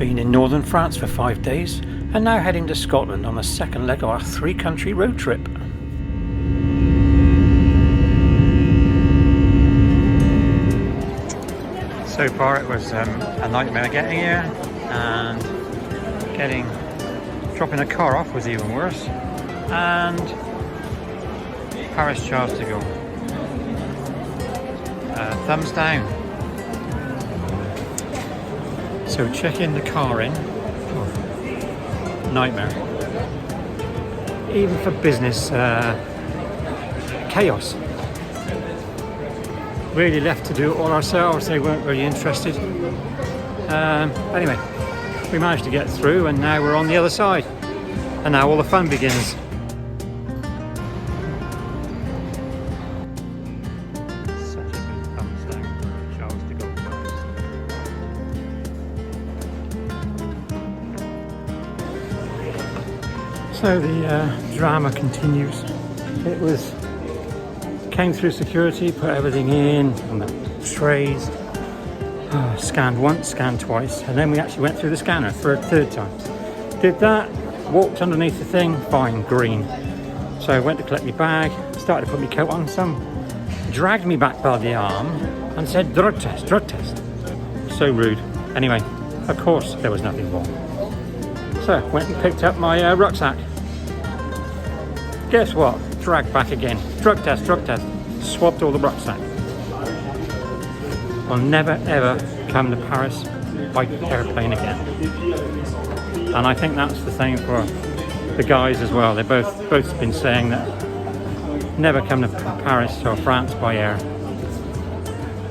Been in northern France for 5 days and now heading to Scotland on the second leg of our 3-country road trip. So far it was a nightmare getting here, and dropping a car off was even worse, and Paris Charles de Gaulle. Thumbs down. So checking the car in, nightmare. Even for business, chaos. Really left to do it all ourselves, they weren't really interested. Anyway, we managed to get through and now we're on the other side. And now all the fun begins. Such a good thumbs down, Charles de Gaulle. So the drama continues. Came through security, put everything in on the trays, scanned once, scanned twice, and then we actually went through the scanner for a 3rd time. Did that, walked underneath the thing, fine, green. So I went to collect my bag, started to put my coat on, some dragged me back by the arm and said, drug test, drug test. So rude. Anyway, of course there was nothing wrong. So went and picked up my rucksack. Guess what? Dragged back again. Drug test, swapped all the rucksack. I'll never ever come to Paris by airplane again. And I think that's the same for the guys as well. They both been saying that never come to Paris or France by air.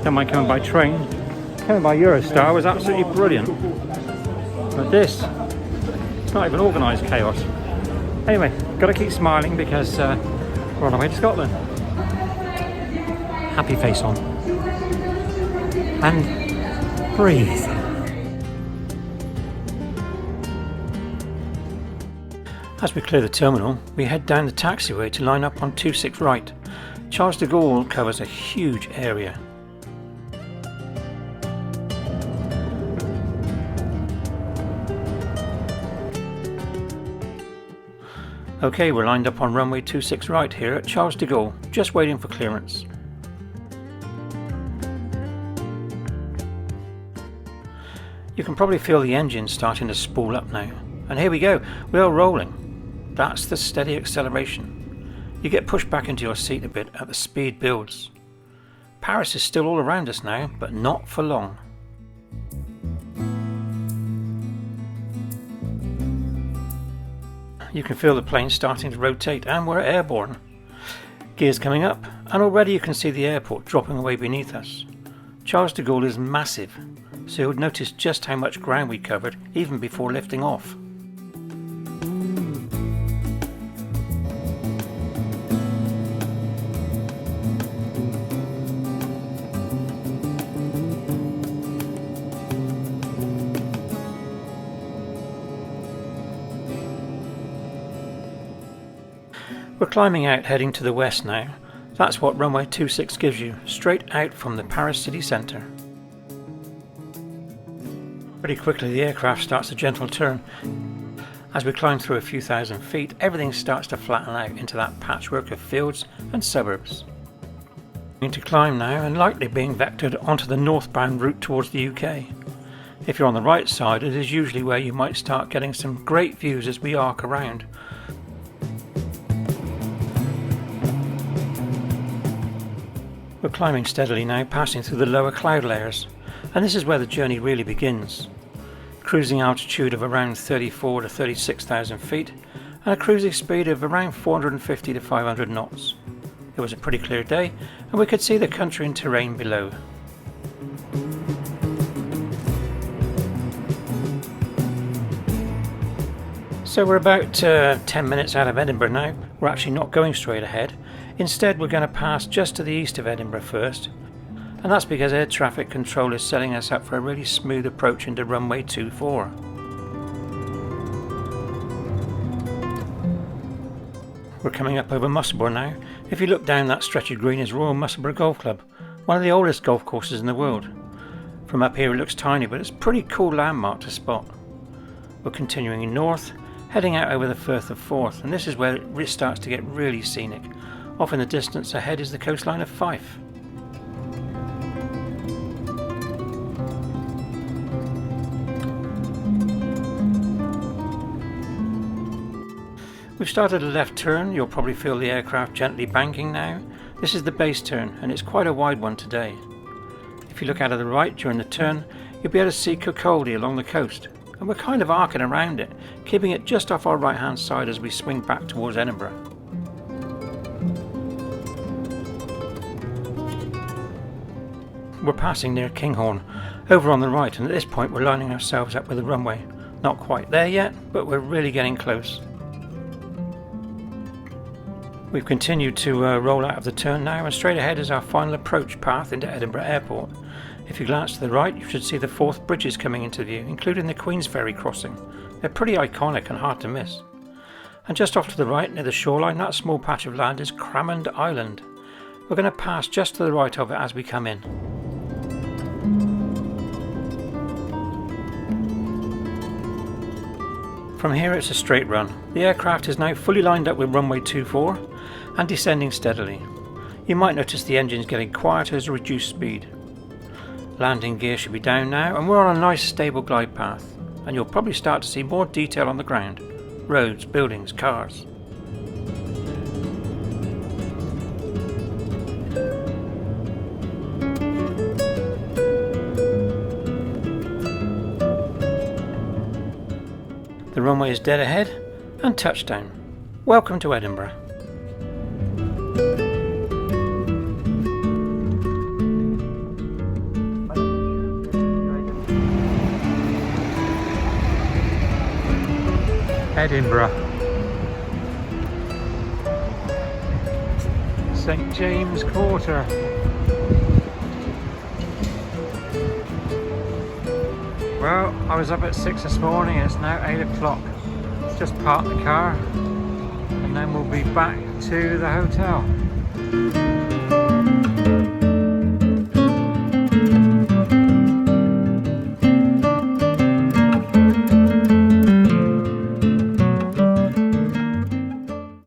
Don't mind coming by train. Coming by Eurostar was absolutely brilliant. But this, it's not even organised chaos. Anyway, got to keep smiling because we're on our way to Scotland. Happy face on. And breathe. As we clear the terminal, we head down the taxiway to line up on 26 right. Charles de Gaulle covers a huge area. Okay, we're lined up on runway 26 right here at Charles de Gaulle, just waiting for clearance. You can probably feel the engine starting to spool up now. And here we go, we are rolling. That's the steady acceleration. You get pushed back into your seat a bit as the speed builds. Paris is still all around us now, but not for long. You can feel the plane starting to rotate and we're airborne. Gears coming up and already you can see the airport dropping away beneath us. Charles de Gaulle is massive, so you'll notice just how much ground we covered even before lifting off. We're climbing out heading to the west now. That's what runway 26 gives you, straight out from the Paris city centre. Pretty quickly the aircraft starts a gentle turn. As we climb through a few thousand feet, everything starts to flatten out into that patchwork of fields and suburbs. We need to climb now and likely being vectored onto the northbound route towards the UK. If you're on the right side, it is usually where you might start getting some great views as we arc around. We're climbing steadily now, passing through the lower cloud layers, and this is where the journey really begins. Cruising altitude of around 34 to 36,000 feet and a cruising speed of around 450 to 500 knots. It was a pretty clear day and we could see the country and terrain below. So we're about 10 minutes out of Edinburgh now. We're actually not going straight ahead. Instead, we're going to pass just to the east of Edinburgh first, and that's because air traffic control is setting us up for a really smooth approach into runway 24. We're coming up over Musselburgh now. If you look down that stretch of green is Royal Musselburgh Golf Club, one of the oldest golf courses in the world. From up here it looks tiny, but it's a pretty cool landmark to spot. We're continuing north, heading out over the Firth of Forth, and this is where it starts to get really scenic. Off in the distance ahead is the coastline of Fife. We've started a left turn. You'll probably feel the aircraft gently banking now. This is the base turn, and it's quite a wide one today. If you look out of the right during the turn, you'll be able to see Kirkcaldy along the coast, and we're kind of arcing around it, keeping it just off our right hand side as we swing back towards Edinburgh. We're passing near Kinghorn, over on the right, and at this point we're lining ourselves up with the runway. Not quite there yet, but we're really getting close. We've continued to roll out of the turn now, and straight ahead is our final approach path into Edinburgh Airport. If you glance to the right, you should see the Forth bridges coming into view, including the Queensferry crossing. They're pretty iconic and hard to miss. And just off to the right, near the shoreline, that small patch of land is Cramond Island. We're going to pass just to the right of it as we come in. From here it's a straight run. The aircraft is now fully lined up with runway 24 and descending steadily. You might notice the engine's getting quieter as a reduced speed. Landing gear should be down now, and we're on a nice stable glide path, and you'll probably start to see more detail on the ground. Roads, buildings, cars. The runway is dead ahead, and touchdown. Welcome to Edinburgh. Edinburgh. St James Quarter. Well, I was up at 6 this morning, it's now 8 o'clock. Just parked the car and then we'll be back to the hotel.